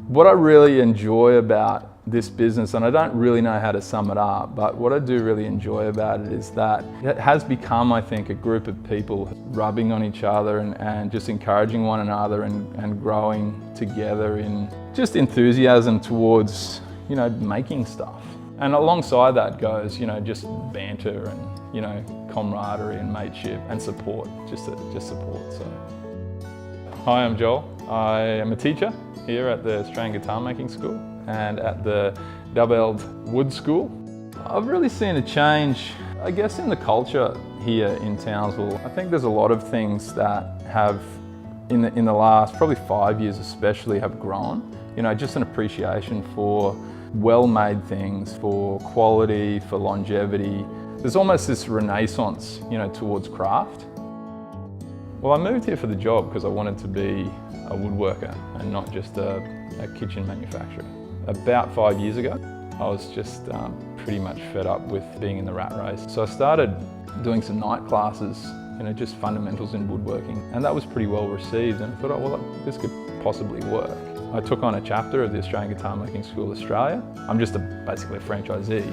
What I really enjoy about this business, and I don't really know how to sum it up, but what I do really enjoy about it is that it has become, I think, a group of people rubbing on each other and just encouraging one another and growing together in just enthusiasm towards, you know, making stuff. And alongside that goes, you know, just banter and, you know, camaraderie and mateship and support, just support. So, hi, I'm Joel. I am a teacher here at the Australian Guitar Making School and at the Dubbeld Wood School. I've really seen a change, I guess, in the culture here in Townsville. I think there's a lot of things that have, in the last probably 5 years especially, have grown. You know, just an appreciation for well-made things, for quality, for longevity. There's almost this renaissance, you know, towards craft. Well, I moved here for the job because I wanted to be a woodworker and not just a kitchen manufacturer. About 5 years ago, I was just pretty much fed up with being in the rat race. So I started doing some night classes, you know, just fundamentals in woodworking, and that was pretty well received, and I thought, oh, well, this could possibly work. I took on a chapter of the Australian Guitar Making School Australia. I'm just basically a franchisee.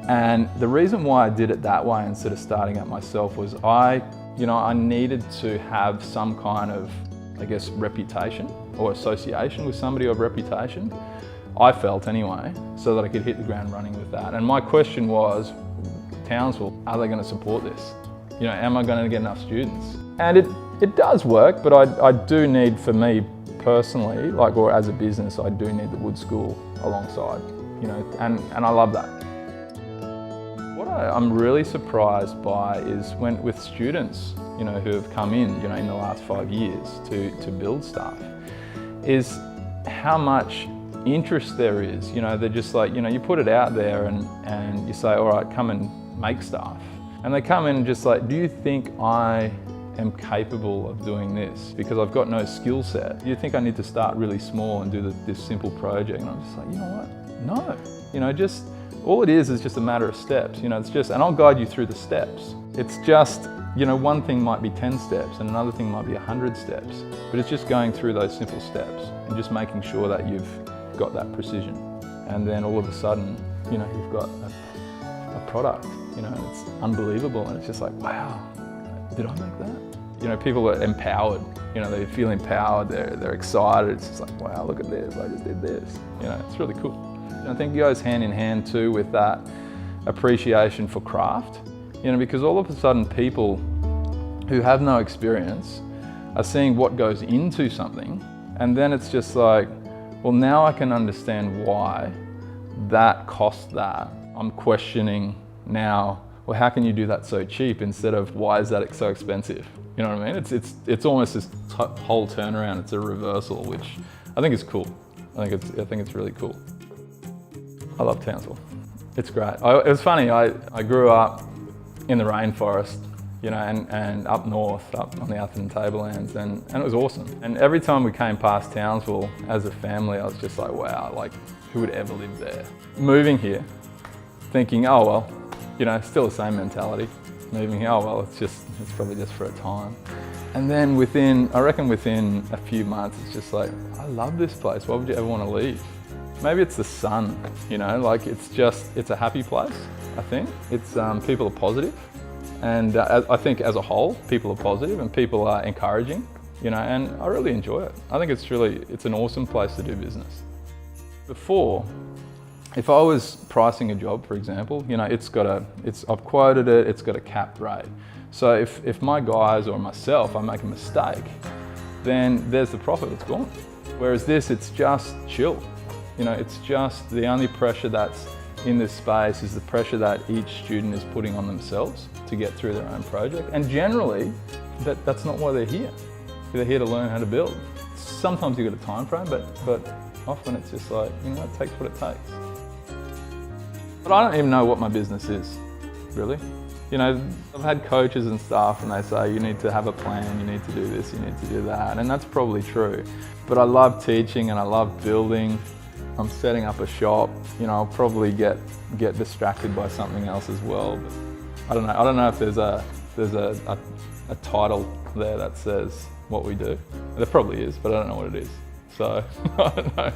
And the reason why I did it that way instead of starting it myself was I needed to have some kind of, I guess, reputation or association with somebody of reputation, I felt anyway, so that I could hit the ground running with that. And my question was, Townsville, are they going to support this? You know, am I going to get enough students? And it does work, but I do need, for me personally, like, or as a business, I do need the wood school alongside, you know, and I love that. What I'm really surprised by is with students, you know, who have come in, you know, in the last 5 years to build stuff, is how much interest there is. You know, they're just like, you know, you put it out there and you say, all right, come and make stuff. And they come in and just like, do you think I am capable of doing this? Because I've got no skill set. Do you think I need to start really small and do this simple project? And I'm just like, you know what? No. You know, just, all it is just a matter of steps. You know, it's just, and I'll guide you through the steps. It's just, you know, one thing might be 10 steps and another thing might be 100 steps, but it's just going through those simple steps and just making sure that you've got that precision. And then all of a sudden, you know, you've got a product, you know, it's unbelievable, and it's just like, wow, did I make that? You know, people are empowered, you know, they feel empowered, they're excited. It's just like, wow, look at this, I just did this. You know, it's really cool. And I think it goes hand in hand too with that appreciation for craft, you know, because all of a sudden people who have no experience are seeing what goes into something, and then it's just like, well, now I can understand why that cost that. I'm questioning now, well, how can you do that so cheap instead of why is that so expensive? You know what I mean? It's almost this whole turnaround. It's a reversal, which I think is cool. I think it's really cool. I love Townsville. It's great. It was funny. I grew up in the rainforest, you know, and up north, up on the Atherton Tablelands, and it was awesome. And every time we came past Townsville as a family, I was just like, wow, like, who would ever live there? Moving here, thinking, oh well, you know, still the same mentality. Moving here, oh well, it's probably just for a time. And then I reckon within a few months, it's just like, I love this place. Why would you ever want to leave? Maybe it's the sun, you know, like it's a happy place, I think. It's, people are positive. And I think as a whole, people are positive and people are encouraging, you know, and I really enjoy it. I think it's an awesome place to do business. Before, if I was pricing a job, for example, you know, I've quoted it, it's got a capped rate. So if my guys or myself, I make a mistake, then there's the profit, it's gone. Whereas this, it's just chill. You know, it's just the only pressure that's in this space is the pressure that each student is putting on themselves to get through their own project. And generally, that's not why they're here. They're here to learn how to build. Sometimes you've got a time frame, but often it's just like, you know, it takes what it takes. But I don't even know what my business is, really. You know, I've had coaches and stuff and they say, you need to have a plan, you need to do this, you need to do that, and that's probably true. But I love teaching and I love building. I'm setting up a shop, you know, I'll probably get distracted by something else as well. But I don't know if there's a title there that says what we do. There probably is, but I don't know what it is. So, I don't know.